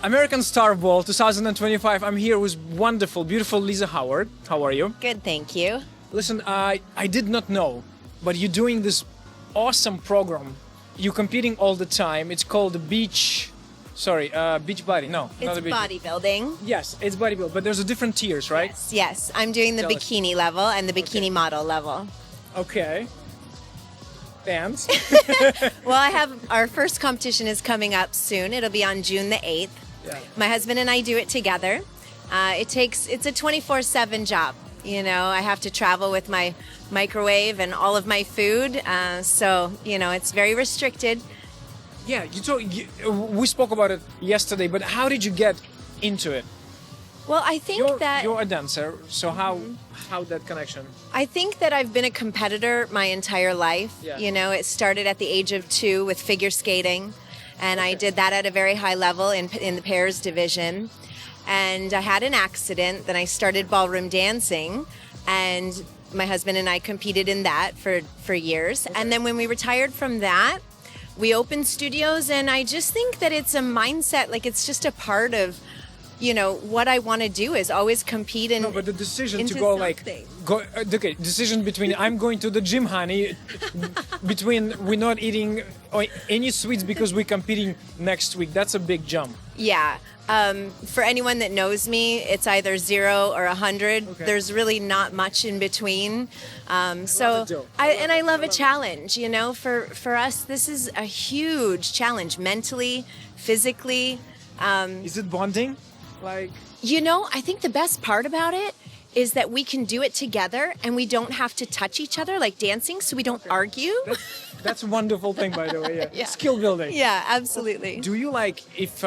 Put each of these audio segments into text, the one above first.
American Star Ball 2025. I'm here with wonderful, beautiful Leisa Howard. How are you? Good, thank you. Listen, I did not know, but you're doing this awesome program. You're competing all the time. It's called the beach body. No, It's not the beach. bodybuilding. Yes, it's bodybuilding, but there's a different tiers, right? Yes, I'm doing the Tell us. bikini level and the bikini model level. Okay. And Well, our first competition is coming up soon. It'll be on June the 8th. Yeah. My husband and I do it together. It's a 24/7 job. You know, I have to travel with my microwave and all of my food. So, it's very restricted. yeah, we spoke about it yesterday, but how did you get into it? Well, I think You're a dancer, so how that connection? I think that I've been a competitor my entire life. Yeah. You know, it started at the age of 2 with figure skating, and I did that at a very high level in the pairs division. And I had an accident, then I started ballroom dancing, and my husband and I competed in that for years. And then when we retired from that, we opened studios, and I just think that it's a mindset, like it's just a part of what I want to do is always compete in. No, but the decision to into go something. decision between I'm going to the gym, honey, between we're not eating any sweets because we're competing next week. That's a big jump. Yeah. For anyone that knows me, it's either 0 or 100. Okay. There's really not much in between. it, Joe. I love a challenge. For us, this is a huge challenge mentally, physically. Is it bonding? I think the best part about it is that we can do it together and we don't have to touch each other like dancing, so we don't argue. That's a wonderful thing, by the way. Yeah. Yeah. Skill building. Yeah, absolutely. Do you like if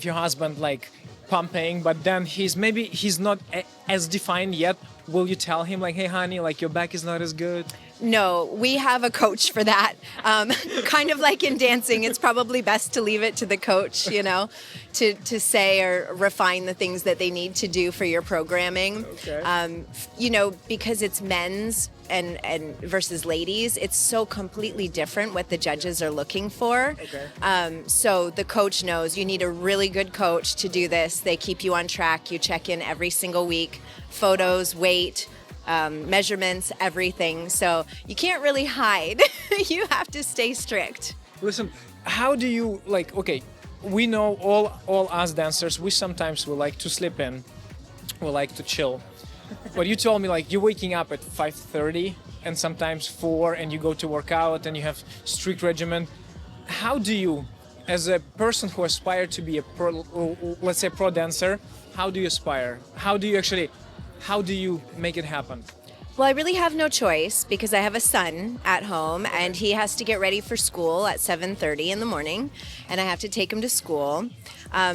your husband like pumping, but then he's not as defined yet? Will you tell him like, hey, honey, like your back is not as good? No, we have a coach for that. Kind of like in dancing, it's probably best to leave it to the coach, to say or refine the things that they need to do for your programming. Okay. Because it's men's and versus ladies, it's so completely different what the judges are looking for. Okay. So the coach knows you need a really good coach to do this. They keep you on track. You check in every single week, photos, weight, measurements, everything. So you can't really hide. You have to stay strict. Listen, how do you we know all us dancers, we sometimes will like to sleep in, we like to chill. But you told me like you're waking up at 5:30 and sometimes 4 and you go to work out and you have strict regimen. How do you, as a person who aspire to be a pro dancer, how do you aspire? How do you make it happen? Well, I really have no choice because I have a son at home and he has to get ready for school at 7:30 in the morning and I have to take him to school.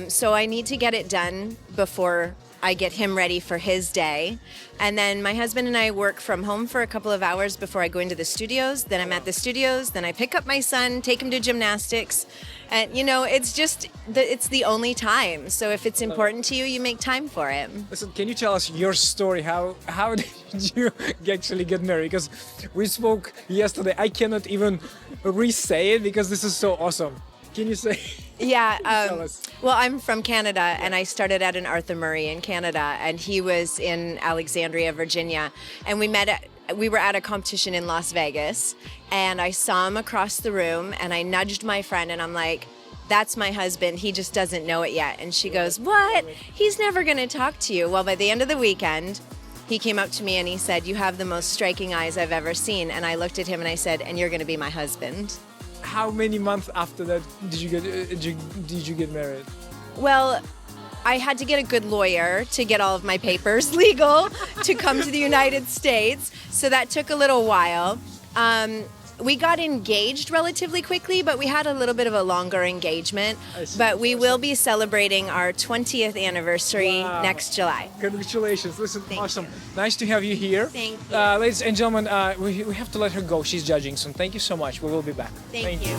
So I need to get it done before I get him ready for his day. And then my husband and I work from home for a couple of hours before I go into the studios. Then I'm at the studios. Then I pick up my son, take him to gymnastics. And, it's the only time. So if it's important to you, you make time for it. Listen, can you tell us your story? How did you actually get married? Because we spoke yesterday. I cannot even re-say it because this is so awesome. Can you say? Yeah. Tell us. Well, I'm from Canada, and I started at an Arthur Murray in Canada, and he was in Alexandria, Virginia, and we were at a competition in Las Vegas, and I saw him across the room, and I nudged my friend, and I'm like, that's my husband. He just doesn't know it yet. And she goes, what? He's never going to talk to you. Well, by the end of the weekend, he came up to me and he said, you have the most striking eyes I've ever seen. And I looked at him and I said, and you're going to be my husband. How many months after that did you get married? Well, I had to get a good lawyer to get all of my papers legal to come to the United States. So that took a little while. We got engaged relatively quickly, but we had a little bit of a longer engagement. But we will be celebrating our 20th anniversary next July. Congratulations. Listen, Thank awesome. you. Nice to have you here. Thank you. Ladies and gentlemen, we have to let her go. She's judging, so thank you so much. We will be back. Thank you.